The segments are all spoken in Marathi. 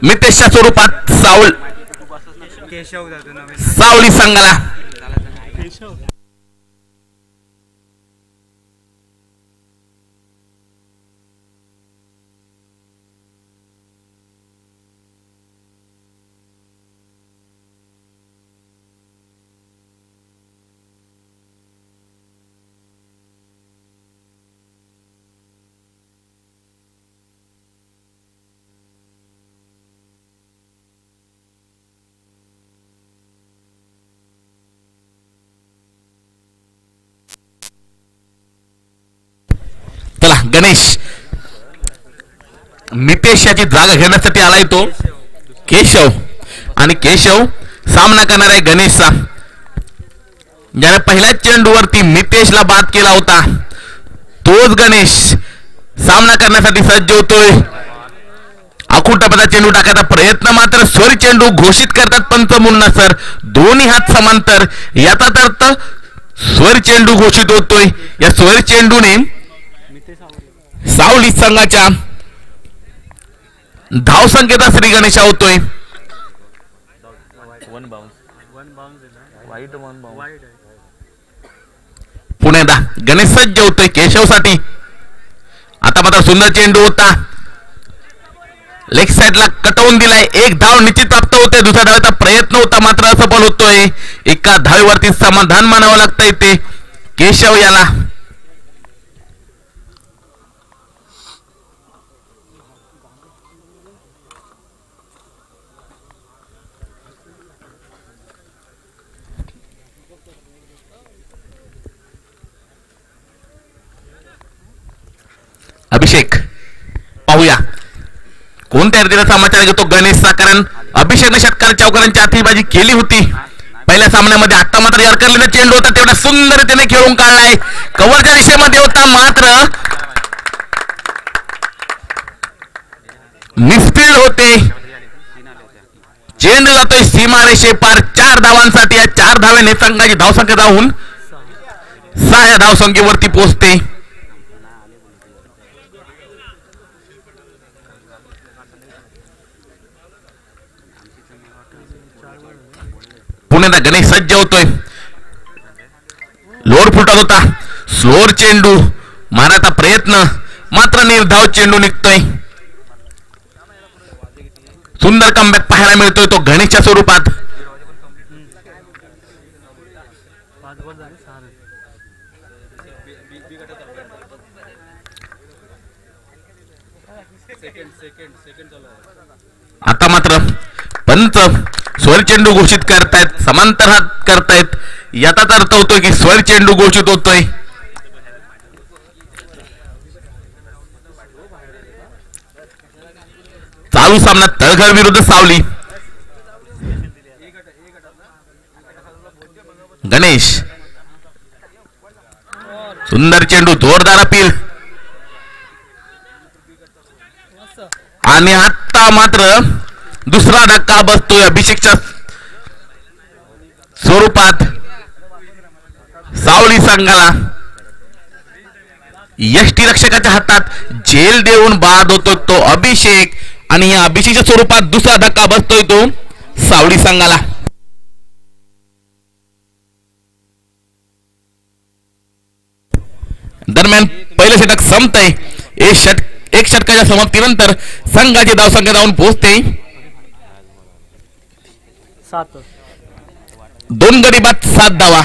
मितेशच्या स्वरूपात सावली संघाला गणेश मितेश याची जागा घेण्यासाठी आलाय तो केशव आणि केशव सामना करणार आहे गणेशचा. ज्याने पहिल्याच चेंडूवरती मितेशला बाद केला होता तोच गणेश सामना करण्यासाठी सज्ज होतोय. आखूड टप्प्याचा चेंडू टाकायचा प्रयत्न मात्र स्वर चेंडू घोषित करतात पंच मुन्ना सर. दोन्ही हात समांतर याचा अर्थ स्वर चेंडू घोषित होतोय. या स्वर चेंडूने सावली संघाच्या धाव संख्येचा श्री गणेश होतोय. पुण्यादा गणेश सज्ज होतोय केशवसाठी. आता मात्र सुंदर चेंडू होता लेग साइडला कटवून दिलाय. एक धाव निश्चित प्राप्त होते. दुसऱ्या धावेचा प्रयत्न होता मात्र असफल होतोय. एका धावेवरती समाधान मानावं लागतंय ते केशव याला. अभिषेक पाहूया कोणत्या रीतीला समाचार घेतो गणेशचा. कारण अभिषेकने षटकार चौकारांची आतिषबाजी केली होती पहिल्या सामन्यामध्ये. आता मात्र यॉर्करला चेंडू होता तेवढा सुंदर त्याने खेळून काढलाय. कव्हरच्या दिशेमध्ये होता मात्र मिसफील्ड होते. चेंडू जातोय सीमारेषे पार 4 धावांसाठी. या 4 धावेने संघाची धावसंख्या जाऊन 6 धावसंख्येवरती पोहोचते. पुण्याला गणेश सज्ज होतोय. लोअर फुटत होता स्लोअर चेंडू मारायचा प्रयत्न मात्र निर्धाव चेंडू निघतोय. सुंदर कमबॅक पाहायला मिळतोय तो गणेशच्या स्वरूपात. आता मात्र पंच स्वर चेंडू घोषित करतायत. समांतर हात करतायत. याचाच अर्थ होतोय की स्वर चेंडू घोषित होतोय. चालू सामना तळघर विरुद्ध सावली. गणेश सुंदर चेंडू जोरदार अपील आणि आता मात्र दुसरा धक्का बसतोय अभिषेकच्या स्वरूपात सावली संघाला. यष्टी रक्षकाच्या हातात जेल देऊन बाद होतो तो अभिषेक आणि या अभिषेकच्या स्वरूपात दुसरा धक्का बसतोय तो सावली संघाला. दरम्यान पहिलं षटक संपतंय. एक षटकाच्या समाप्तीनंतर संघाची धावसंख्या जाऊन पोहोचते 7. 2 गडी बाद 7 धावा.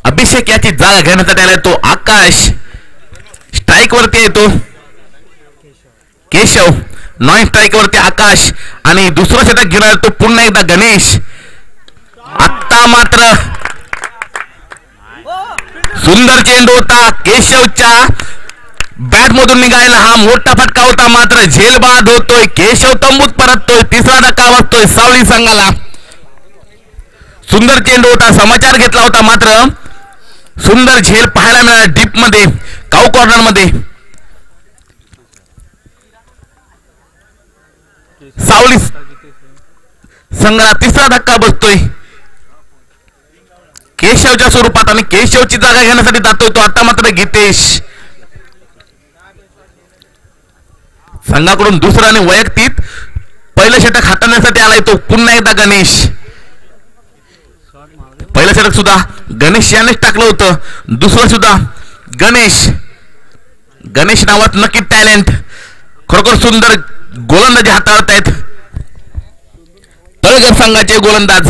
अभिषेक याची जागा घेण्यासाठी आलाय तो आकाश. स्ट्राईक वरती येतो केशव, नॉन स्ट्राईक वरती आकाश आणि दुसरं षटक घेणार तो पुन्हा एकदा गणेश. आता मात्र सुंदर चेंडू होता केशवच्या बॅट मधून निघायला, हा मोठा फटका होता. मात्र झेल बाद होतोय, केशव तंबूत परततोय, तिसरा धक्का वाजतोय सावली संघाला. सुंदर चेंडू होता, समाचार घेतला होता, मात्र सुंदर झेल पाहायला मिळाला डीप मध्ये, काऊ कॉर्नर मध्ये. सावली संघाला तिसरा धक्का बसतोय केशवच्या स्वरूपात आणि केशवची जागा घेण्यासाठी जातोय तो. आता मात्र गीतेश संघाकडून दुसरा आणि वैयक्तिक पहिलं षटक हाताळण्यासाठी आलाय तो पुन्हा एकदा गणेश. पहिलं षटक सुद्धा गणेश यानेच टाकलं होतं, दुसरं सुद्धा गणेश. गणेश नावात नक्की टॅलेंट, खरोखर सुंदर गोलंदाजी हाताळत आहेत तळघर संघाचे गोलंदाज.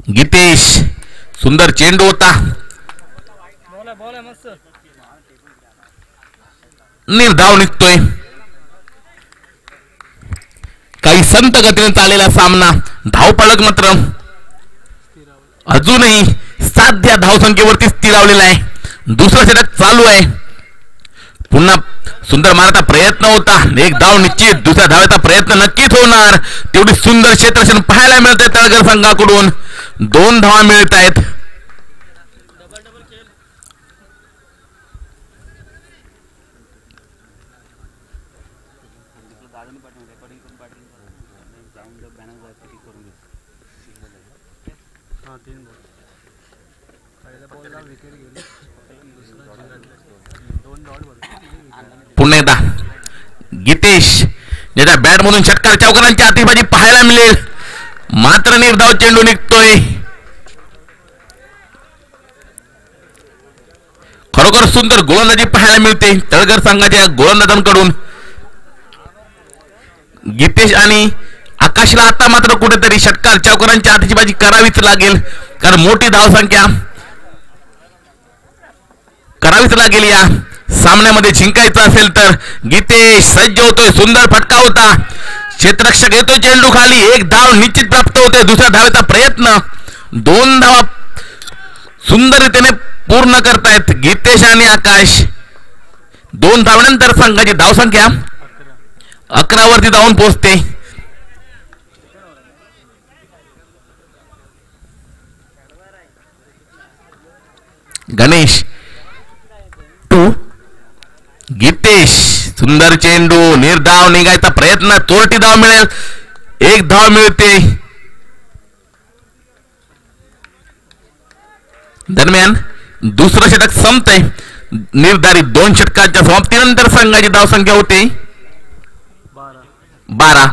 गीतेश, सुंदर चेंडू होता, निर्धाव निघतोय. काही संत गतीने चाललेला सामना, धावपळक मात्र अजूनही 7 या धावसंख्येवरती स्थिरावलेला आहे. दुसरं षटक चालू आहे, पुन्हा सुंदर मारता प्रयत्न होता, एक धाव निश्चित, दुसऱ्या धावेचा प्रयत्न नक्कीच होणार. तेवढी सुंदर क्षेत्ररक्षण पाहायला मिळते तळघर संघाकडून. 2 धावा मिळत आहेत. पुन्हा एकदा गीतेश ज्याच्या बॅट मधून षटकार चौकारांची आतिषबाजी पाहायला मिळेल, मात्र निर्धाव चेंडू निघतोय. खरोखर सुंदर गोलंदाजी पाहायला मिळते तळघर संघाच्या गोलंदाजांकडून. गीतेश आणि आकाशला आता मात्र कुठेतरी षटकार चौकारांची आतिषबाजी करावीच लागेल, कारण मोठी धावसंख्या करावीच लागेल या सामन्यामध्ये जिंकायचं असेल तर. गीतेश सज्ज होतोय, सुंदर फटका होता, क्षेत्ररक्षक येतोय चेंडू खाली, एक धाव निश्चित प्राप्त होते. दुसऱ्या धावेचा प्रयत्न, 2 धावा सुंदररीतीने पूर्ण करतायत गीतेश आणि आकाश. 2 धावांनंतर संघाची धावसंख्या 11 वरती जाऊन पोहोचते. गणेश टू गीतेश, सुंदर चेंडू, निर्धाव निघायचा प्रयत्न, चोरटी धाव मिळेल, 1 धाव मिळते. दरम्यान दुसरं षटक संपतंय, निर्धारित 2 षटकांच्या समाप्तीनंतर संघाची धावसंख्या होते 12.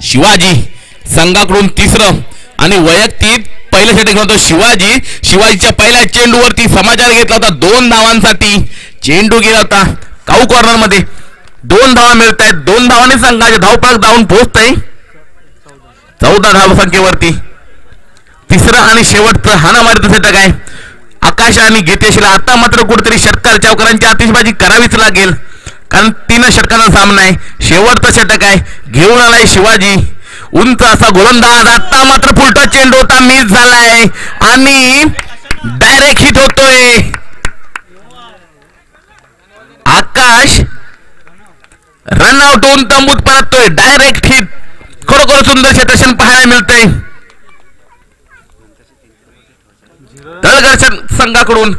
शिवाजी संघाकडून तिसरं आणि वैयक्तिक पहिलं षटक घेतो शिवाजी. शिवाजीच्या पहिल्या चेंडूवरती समाचार घेतला होता 2 धावांसाठी, चेंडू गेला होता काऊ कॉर्नर मध्ये. 2 धावा मिळत आहेत, 2 धावांनी संघाचे धावपळक जाऊन पोहोचतंय 14 धावसंख्येवरती. तिसरं आणि शेवटचं हाणामारीचं षटक आहे. आकाश आणि गीतेशला आता मात्र कुठेतरी षटकार चौकारांची आतिषबाजी करावीच लागेल, कारण 3 षटकांचा सामना आहे. शेवटचं षटक आहे, घेऊन आलाय शिवाजी, उंच असा गोलंदाज. आता मात्र फुलटा चेंडू होता, मिस झालाय आणि डायरेक्ट हिट होतोय. आकाश रन आउट होऊन तंबूत परततोय, डायरेक्ट हिट. खरोखर सुंदर क्षेत्ररक्षण पाहायला मिळतंय तळघर संघाकडून.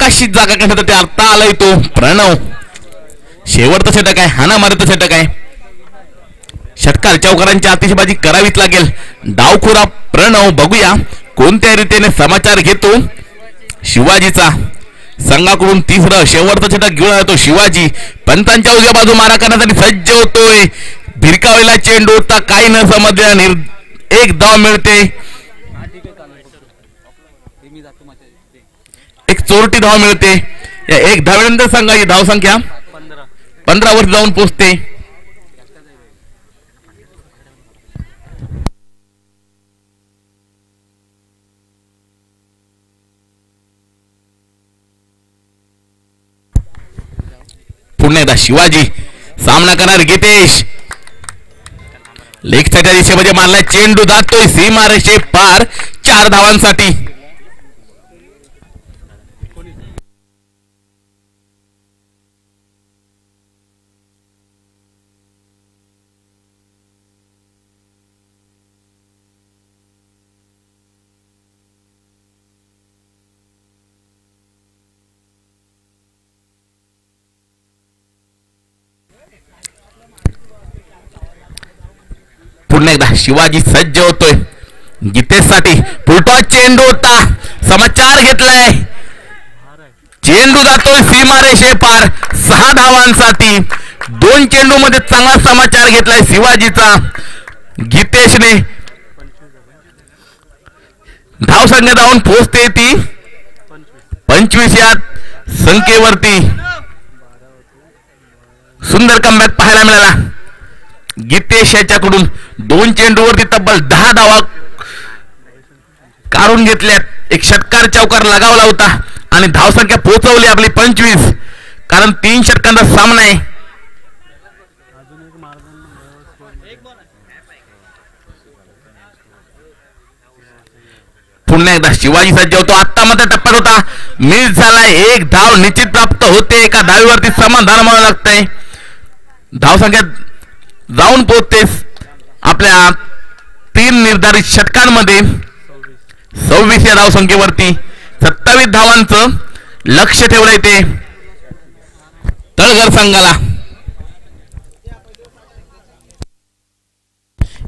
आकाशित जागा घेण्यासाठी आता आलाय तो प्रणव. शेवटचं षटक आहे, हाना मारत षटक आहे. षटकार चौकारांची आतिषबाजी करावीच लागेल. डावखुरा प्रणव बघूया कोणत्या रीतीने समाचार घेतो शिवाजीचा. संघाकडून तिसरं शेवटचं षटक घेऊन येतो शिवाजी. पंतांच्या उजव्या बाजू मारा करण्यासाठी सज्ज होतोय. भिरकावलेला चेंडू होता, काही न समजल्या एक धाव मिळते. एक चोरटी धाव मिळते. या एक धावेनंतर संघाची धाव संख्या 15 वर जाऊन पोहोचते. पुन्हा एकदा शिवाजी सामना करणार गीतेश. लेग साईडच्या दिशेमध्ये मारला चेंडू जातोय सीमारेषे पार 4 धावांसाठी. पुन्हा एकदा शिवाजी सज्ज होतोय गीतेशसाठी. फुलटॉस चेंडू होता, समाचार घेतलाय. चेंडू जातोय सीमारेषे पार 6 धावांसाठी. 2 चेंडू मध्ये चांगला समाचार घेतलाय शिवाजीचा. गीतेशने धाव संख्या धावून पोहोचते ती 25 या संख्येवरती. सुंदर कमबॅक पाहायला मिळाला गीतेश याच्याकडून. 2 चेंडूवरती तब्बल 10 धावा काढून घेतल्यात. एक षटकार चौकार लगावला होता आणि धावसंख्या पोहोचवली आपली 25, कारण 3 षटकांचा सामना आहे. पुन्हा एकदा शिवाजी सज्ज होतो. आता मध्ये टप्प्यात होता, मिस झालाय. एक धाव निश्चित प्राप्त होते. एका धावीवरती समाधान मानावं लागतंय. धावसंख्या जाऊन पोहोचते आपल्या 3 निर्धारित षटकांमध्ये 26 या धावसंख्येवरती. 27 धावांचं लक्ष ठेवलंय ते तळघर संघाला.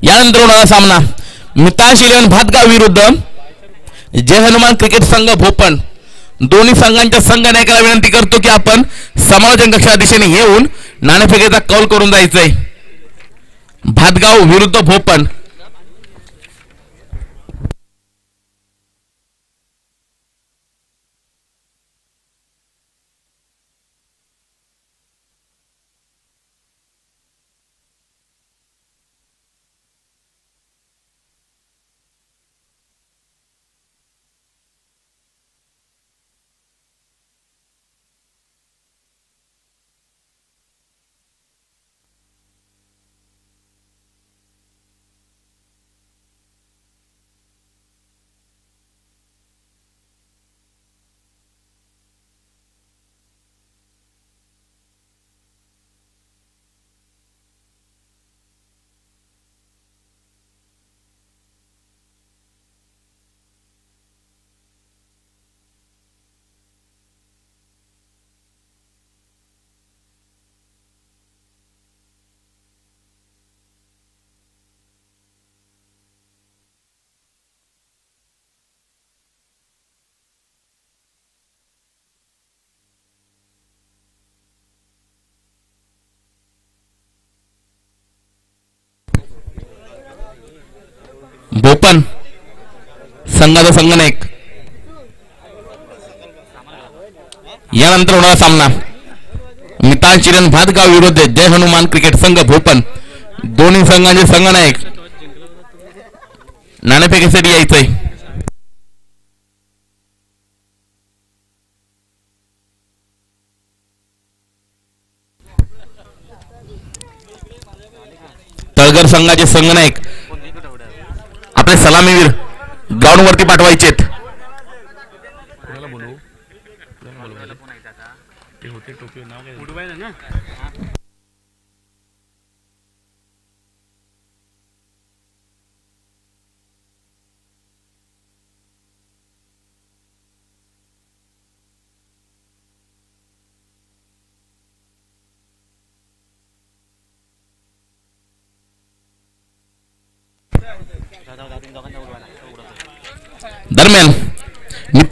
यानंतर होणारा सामना मितांश इलेव्हन भातगाव विरुद्ध जय हनुमान क्रिकेट संघ भोपण. दोन्ही संघांच्या संघ नायकाला विनंती करतो की आपण समालोचन कक्षाच्या दिशेने येऊन नाणेफेकीचा कौल करून जायचंय. भातगाव विरुद्ध भोपण. भोपण संघाचा संघनायक. यानंतर होणारा सामना मितांश इलेव्हन भातगाव विरुद्ध जय हनुमान क्रिकेट संघ भोपण. दोन्ही संघांचे संघनायक नाणेफेकीसाठी यायचंय. तळघर संघाचे संघनायक आपले सलामीवीर ग्राउंड वरती पाठवायचे.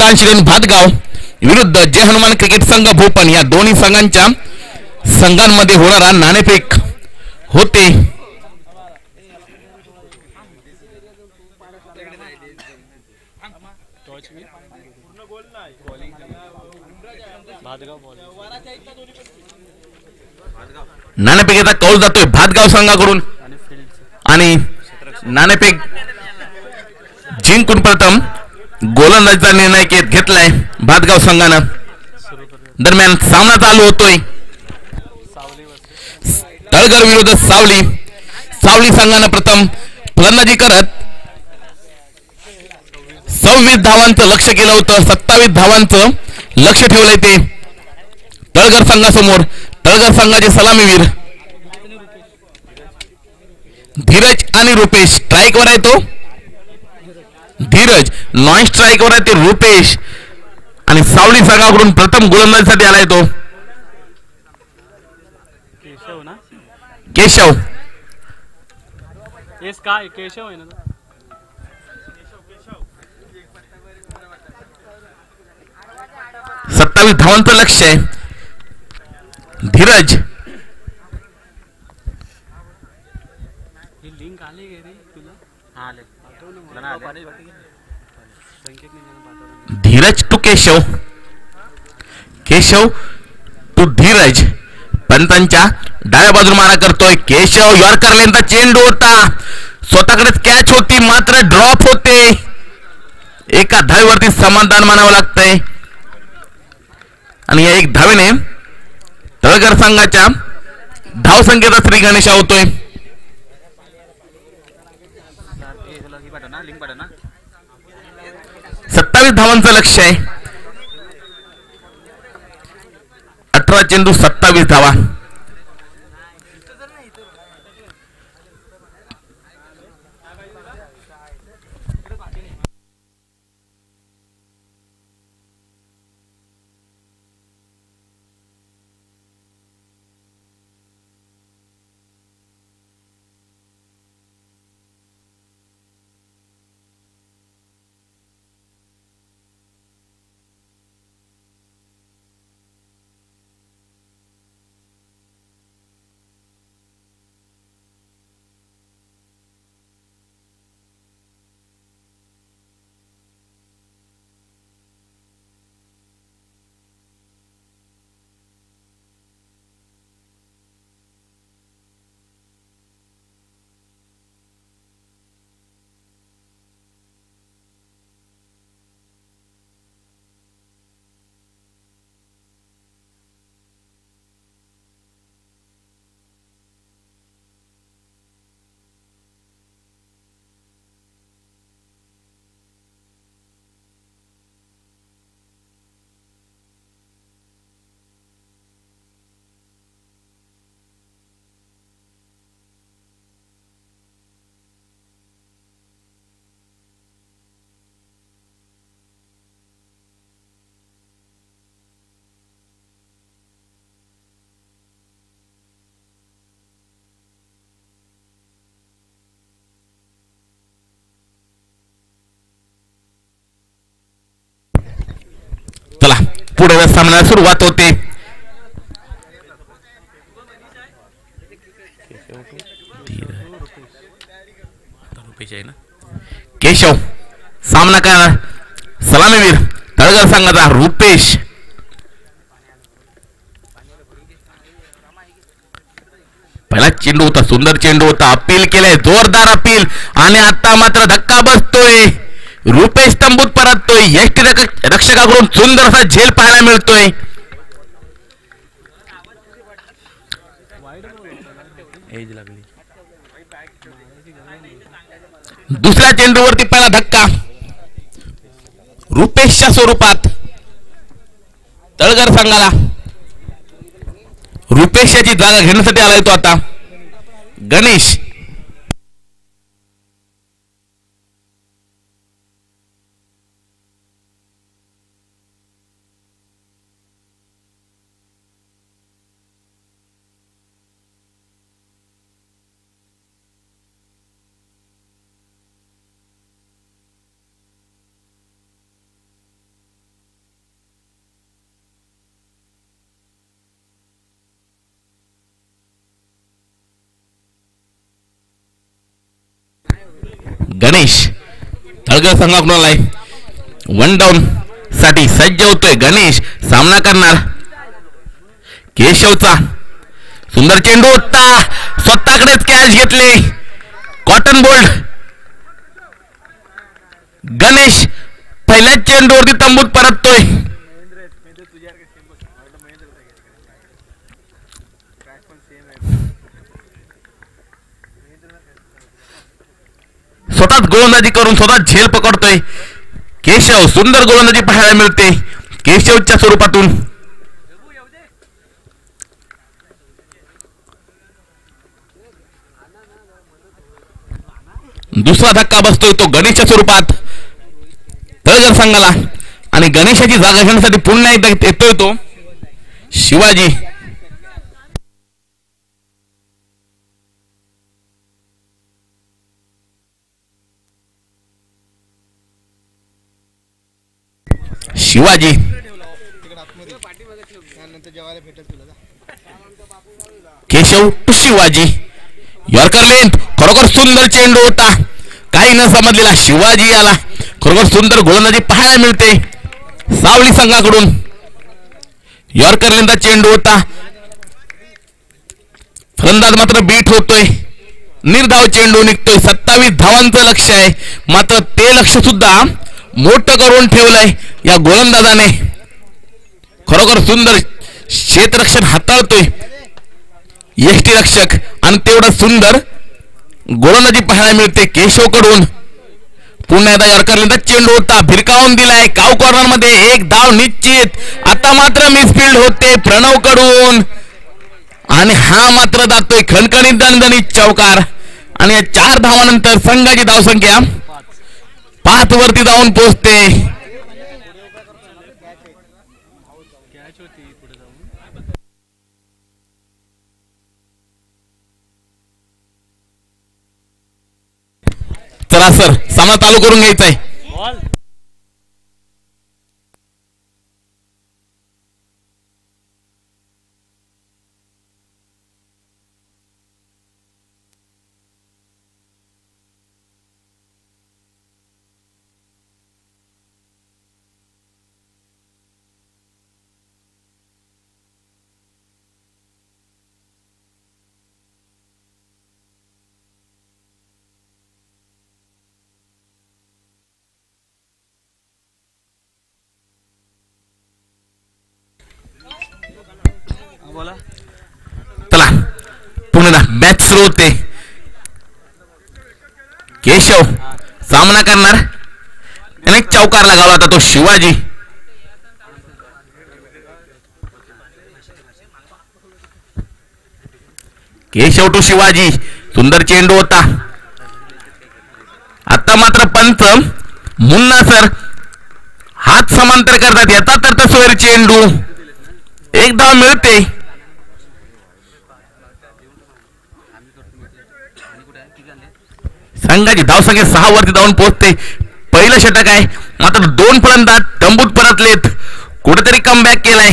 सुलतान श्रीन भातगाव विरुद्ध जय हनुमान क्रिकेट संघ भोपण या दोन्ही संघांच्या संघांमध्ये होणारा नाणेफेक होते. नाणेफेकीचा कौल जातोय भातगाव संघाकडून आणि नाणेफेक जिंकून प्रथम गोलंदाजीचा निर्णय घेतलाय भातगाव संघानं. दरम्यान सामना चालू होतोय तळघर विरुद्ध सावली. सावली संघानं प्रथम फलंदाजी करत 26 धावांचं लक्ष केलं होतं. 27 धावांचं लक्ष ठेवलंय ते तळघर संघासमोर. तळघर संघाचे सलामीवीर धीरज आणि रुपेश स्ट्राईकवर आहे तो. धीरज नॉन स्ट्राईकवर आहे ते रुपेश आणि सावली संघाकडून प्रथम गोलंदाजीसाठी आलाय तो केशव. केशव आहे ना. 27 धावांचं लक्ष आहे. धीरज लिंक आली रे तुला. धीरज टू केशव. केशव टू धीरज. पंतांच्या डाव्या बाजूला मारा करतोय केशव. यॉर्कर लेनचा चेंडू होता. स्वतःकडेच कॅच होती मात्र ड्रॉप होते. एका धावेवरती समाधान मानावं लागतंय आणि या एक धावेने तळघर संघाच्या धावसंख्येचा श्री गणेशा होतोय. 27 धावांचं लक्ष आहे. 18 चेंडू 27 धावा. चला पुढे सामन्याला सुरुवात होते. केशव सामना करणार सलामीवीर तळघर संघाचा रुपेश. पहिला चेंडू होता सुंदर चेंडू होता. अपील केलंय जोरदार अपील आणि आता मात्र धक्का बसतोय. रुपेश तंबूत परततोय. यष्टी रक्षकाकडून सुंदर असा झेल पाहायला मिळतोय. दुसऱ्या चेंडूवरती पहिला धक्का रुपेशच्या स्वरूपात तळघर संघाला. रुपेश याची जागा घेण्यासाठी आलाय तो आता गणेश. गणेश तळगर संघाकडून आलाय. 1 डाऊन साठी सज्ज होतोय गणेश. सामना करणार केशवचा. सुंदर चेंडू होता, स्वतःकडेच कॅच घेतले. Caught and bowled. गणेश पहिल्याच चेंडूवरती तंबूत परततोय. स्वतःच गोलंदाजी करून स्वतः झेल पकडतोय केशव. सुंदर गोलंदाजी पाहायला मिळते केशवच्या स्वरूपातून. दुसरा धक्का बसतोय तो गणेशच्या स्वरूपात तळगर संघाला. आणि गणेशाची जागा घेण्यासाठी पुन्हा एकदा येतोय तो Shivaji. Shivaji Keshav to Shivaji. Yorker length. खरोखर सुंदर चेंडू होता, काही न समजलेला शिवाजी आला. खरोखर सुंदर गोलंदाजी पाहायला मिळते सावली संघाकडून. यॉर्कर लेंथचा चेंडू होता, फलंदाज मात्र बीट होतोय. निर्धाव चेंडू निघतोय. 27 धावांचं लक्ष आहे, मात्र ते लक्ष सुद्धा मोठं करून ठेवलंय या गोलंदाजाने. खरोखर सुंदर क्षेत्ररक्षण हाताळतोय यष्टीरक्षक. आणि तेवढं सुंदर गोलंदाजी पाहायला मिळते केशवकडून. पुन्हा एकदा यॉर्करचा चेंडू होता, भिरकावून दिलाय. काव कॉर्नर मध्ये एक धाव निश्चित. आता मात्र मिसफिल्ड होते प्रणव कडून. आणि हा मात्र जातोय खणखणीत दणदणीत चौकार. आणि या 4 धावानंतर संघाची धावसंख्या 5 वरती जाऊन पोहोचते. चला सर, सामना चालू करून घ्यायचा आहे. चला पुन्हा मॅच सुरू होते. केशव सामना करणार. अनेक चौकार लगावला होता तो शिवाजी. केशव टू शिवाजी. सुंदर चेंडू होता. आता मात्र पंच मुन्ना सर हात समांतर करतात. याचा तर तसोर चेंडू. एक धाव मिळते. संघाची धावसंख्या 6 वरती जाऊन पोहोचते. पहिलं षटक आहे, मात्र 2 फलंदाज तंबूत परतलेत. कुठेतरी कमबॅक केलाय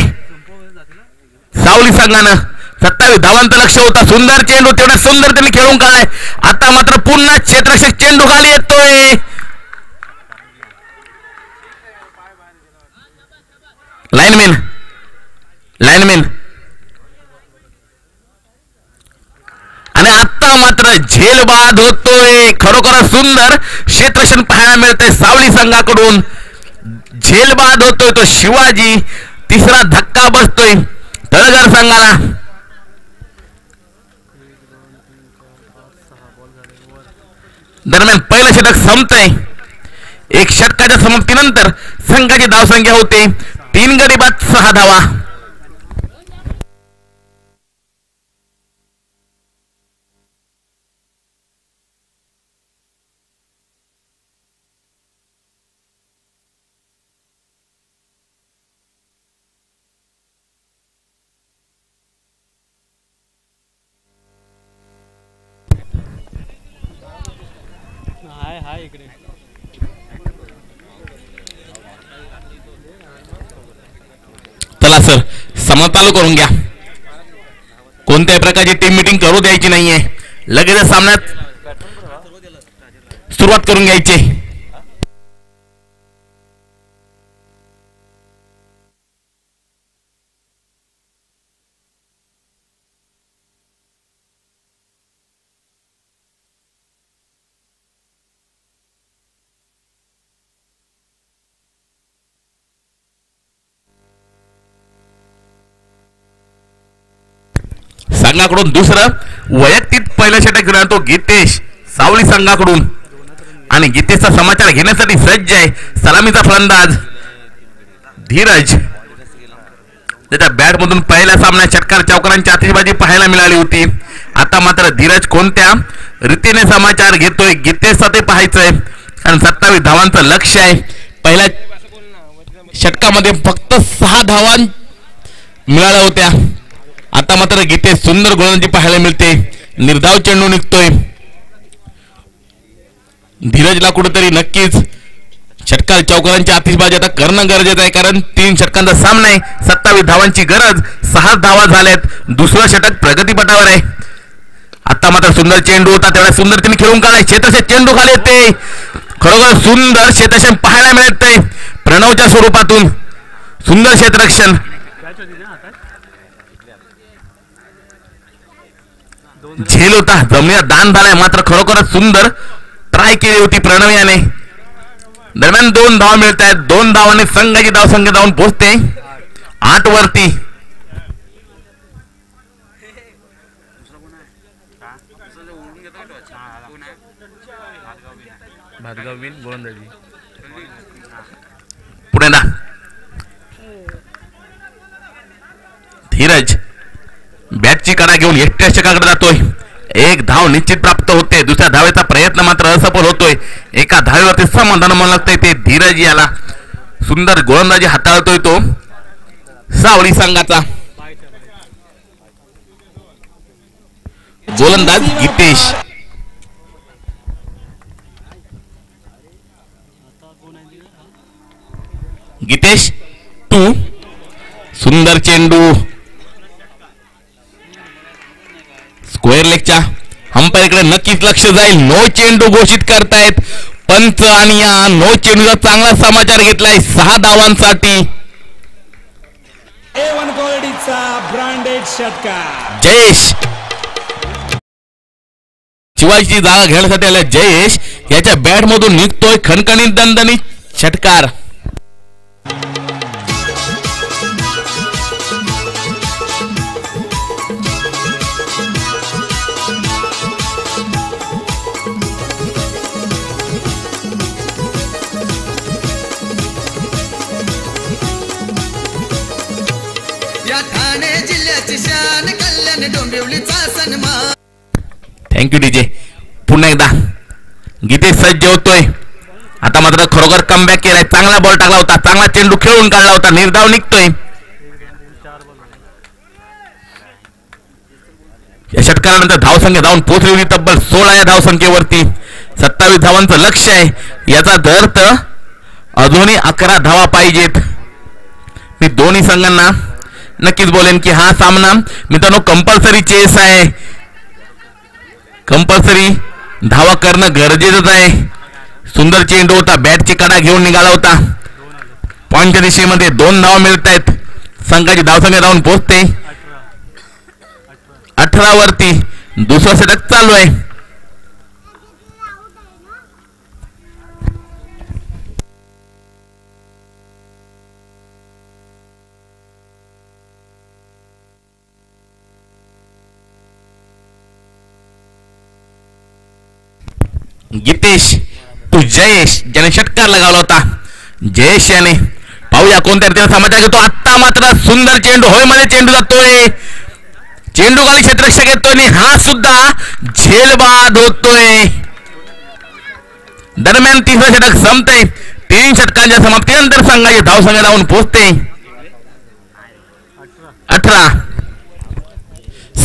सावली संघानं. 27 धावांचं लक्ष होता. सुंदर चेंडू, तेवढा सुंदर त्यांनी खेळून काढलाय. आता मात्र पुन्हा क्षेत्ररक्षक चेंडू खाली येतोय. लाईनमॅन आणि आता मात्र झेल बाद होतोय. खरोखर सुंदर क्षेत्ररक्षण पाहायला मिळतंय सावली संघाकडून. झेल बाद होतोय तो शिवाजी. तिसरा धक्का बसतोय तळगर संघाला. दरम्यान पहिलं षटक संपतंय. एक षटकाच्या समाप्तीनंतर संघाची धावसंख्या होते 3 गडी बाद 6 धावा. हाय इकडे. चला सर, सामना चालू करून घ्या. कोणत्याही प्रकारची टीम मीटिंग करू द्यायची नाहीये. लगेच सामन्यात सुरुवात करून घ्यायची. संघाकडून दुसरं वैयक्तिक पहिलं षटक घेऊन तो गीतेश सावली संघाकडून. आणि गीतेशचा समाचार घेण्यासाठी सज्ज आहे सलामीचा फलंदाज धीरज. त्याच्या बॅट मधून पहिल्या सामन्यात षटकार चौकारांची आतिषबाजी पाहायला मिळाली होती. आता मात्र धीरज कोणत्या रीतीने समाचार घेतोय गीतेशचा ते पाहायचंय, कारण 27 धावांचं लक्ष आहे. पहिल्या षटकामध्ये फक्त 6 धावा मिळाल्या होत्या. आता मात्र गीतेश सुंदर गोलंदाजी पाहायला मिळते. निर्धाव चेंडू निघतोय. धीरजला कुठेतरी नक्कीच षटकार चौकारांची आतिषबाजी आता करणं गरजेचं आहे, कारण 3 षटकांचा सामना आहे. 27 धावांची गरज, 6 धावा झाल्यात. दुसरं षटक प्रगतीपटावर आहे. आता मात्र सुंदर चेंडू होता, तेवढ्या सुंदर तिने खेळून काढाय. क्षेत्रक्षण चेंडू खाली येते. खरोखर सुंदर क्षेत्रक्षण पाहायला मिळते प्रणवच्या स्वरूपातून. सुंदर क्षेत्ररक्षण. झेल होता, जमिनीला दान झालाय, मात्र खरोखरच सुंदर ट्राय केली होती प्रणव याने. दरम्यान 2 धावा मिळत आहेत. 2 धावांनी संघाची धावसंख्या जाऊन पोहोचते 8 वरती. पुढे ना धीरज बॅटची कडा घेऊन एकट्या षटकाकडे जातोय. 1 धाव निश्चित प्राप्त होते. दुसऱ्या धावेचा प्रयत्न मात्र असफल होतोय. एका धावेवरती समाधान म्हणू लागतंय ते धीरज याला. सुंदर गोलंदाजी हाताळतोय तो सावळी संघाचा गोलंदाज गीतेश. गीतेश 2. सुंदर चेंडू स्क्वेअर लेगच्या अंपायरकडे नक्कीच लक्ष जाईल. नो चेंडू घोषित करतायत पंच आणि या नो चेंडूचा चांगला समाचार घेतलाय 6 धावांसाठी. ब्रँडेड षटकार जयेश शिवाजीची जागा घेण्यासाठी आल्या. जयेश याच्या बॅट मधून निघतोय खणखणीत दणदणीत षटकार. Thank you DJ. पुन्हा एकदा गीतेश सज्ज होतोय. आता मात्र खरोखर कमबॅक केलाय. चांगला बॉल टाकला होता, चांगला चेंडू खेळून काढला होता. निर्धाव निघतोय. या षटकारानंतर धावसंख्या जाऊन पोहोचली होती तब्बल 16 या धावसंख्येवरती. 27 धावांचं लक्ष आहे. याचा अर्थ अजूनही 11 धावा पाहिजेत. मी दोन्ही संघांना नक्कीच बोलेन की हा सामना मित्रांनो कंपल्सरी चेस आहे. कंपल्सरी धावा करणं गरजेचंच आहे. सुंदर चेंडू होता, बॅटची कडा घेऊन निघाला होता. पॉइंटच्या दिशेमध्ये 2 धावा मिळत आहेत. संघाची धावसंख्या जाऊन पोहोचते 18 वरती. दुसरं षटक चालू आहे. गीतेश टू जयेश ज्याने षटकार लगावला होता. जयेश याने पाहूया कोणत्या रीतीने समाचार घेतो. आता मात्र सुंदर चेंडू होय मध्ये चेंडू जातोय. चेंडू खाली क्षेत्ररक्षक येतोय आणि हा सुद्धा झेलबाद होतोय. दरम्यान तिसरं षटक संपते. 3 षटकांच्या समाप्तीनंतर संघाची धावसंख्या जाऊन पोहोचते 18.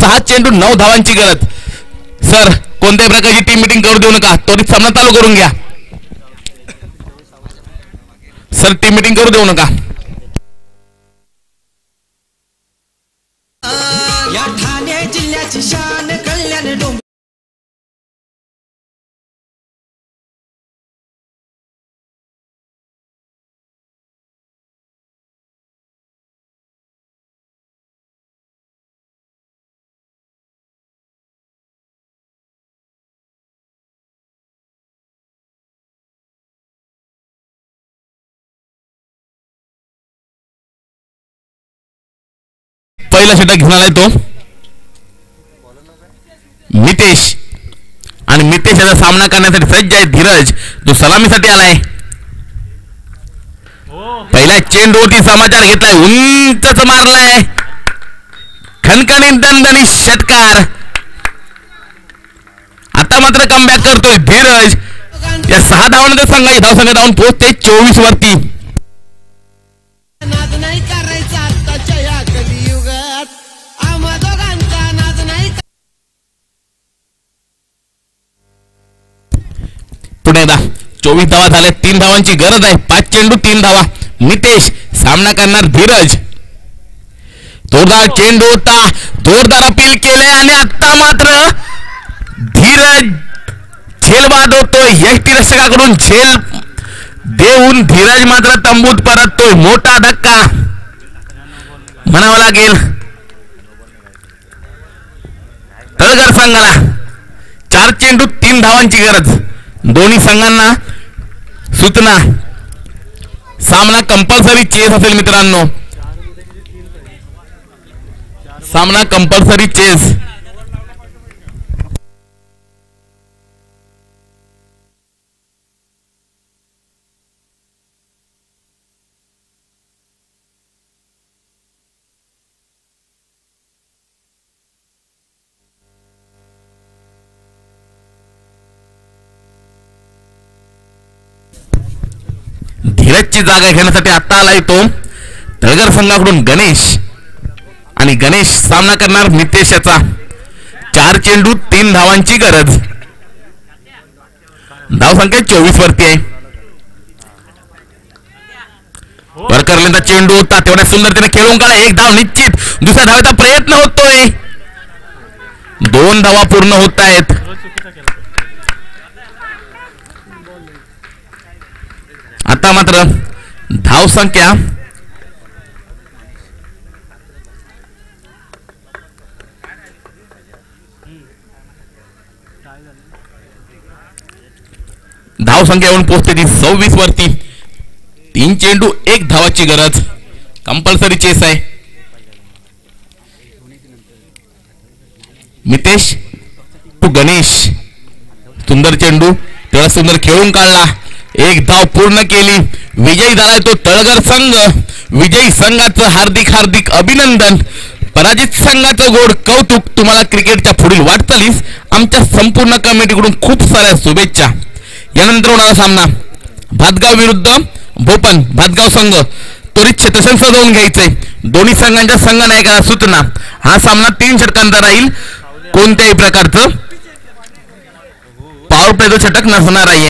6 चेंडू 9 धावांची गरज. सर कोणत्याही प्रकारची टीम मीटिंग करू देऊ नका. त्वरित सामना चालू करून घ्या सर. टीम मीटिंग करू देऊ नका. या ठाणे जिल्ह्याची शान कल्याण डोंबिवली पहिला षटक घेऊन आलाय तो मितेश आणि मितेश याचा सामना करण्यासाठी सज्ज आहे धीरज जो सलामीसाठी आलाय. पहिला चेंडूवरती समाचार घेतलाय उंचच मारलाय खणखणीत दणदणीत षटकार. आता मात्र कमबॅक करतोय धीरज. या 6 धावांमध्ये संघाची धावसंख्या धावून पोहोचते 24 वरती. नाद नाही करायचा आताच्या या कलियुगात आम्हा दोघांचा नाद नाही. पुढे 24 धावा झाल्या 3 धावांची गरज आहे. 5 चेंडू 3 धावा. मितेश सामना करणार धीरज. जोरदार चेंडू होता जोरदार अपील केले आणि आता मात्र धीरज झेलबाद होतोय. यष्टीरक्षकाकडून झेल देऊन धीरज मात्र तंबूत परततोय. मोठा धक्का म्हणावा लागेल तळगर संघाला. 4 चेंडू 3 धावांची गरज. दोन्ही संघांना सूचना सामना कंपल्सरी चेस असेल मित्रांनो. सामना कंपल्सरी चेस. धीरजची जागा घेण्यासाठी आता आलाय तो तळगर संघाकडून गणेश आणि गणेश सामना करणार नितेशाचा. 4 चेंडू 3 धावांची गरज. धावसंख्या 24 वरती आहे. वरकरलेंचा चेंडू होता तेवढ्या सुंदरतेने खेळून काढा. 1 धाव निश्चित. दुसऱ्या धावेचा प्रयत्न होतोय. 2 धावा पूर्ण होत आहेत. आता मात्र धावसंख्या येऊन पोहोचते ती 26 वरती. 3 चेंडू 1 धावाची गरज. कंपल्सरी चेस आहे. मितेश टू गणेश. सुंदर चेंडू तेवढा सुंदर खेळून काढला. 1 धाव पूर्ण केली. विजयी झालाय तो तळगर संघ. विजयी संघाचं हार्दिक हार्दिक अभिनंदन. पराजित संघाचं गोड कौतुक. तुम्हाला क्रिकेटच्या पुढील वाटचालीस आमच्या संपूर्ण कमिटीकडून खूप साऱ्या शुभेच्छा. यानंतर होणारा सामना भातगाव विरुद्ध भोपन. भातगाव संघ त्वरित क्षेत्रक्षण सजवून घ्यायचंय. दोन्ही संघांच्या संघ नायकाला सूचना हा सामना 3 षटकांचा राहील. कोणत्याही प्रकारचं पॉवर प्लेचं षटक नसणार आहे.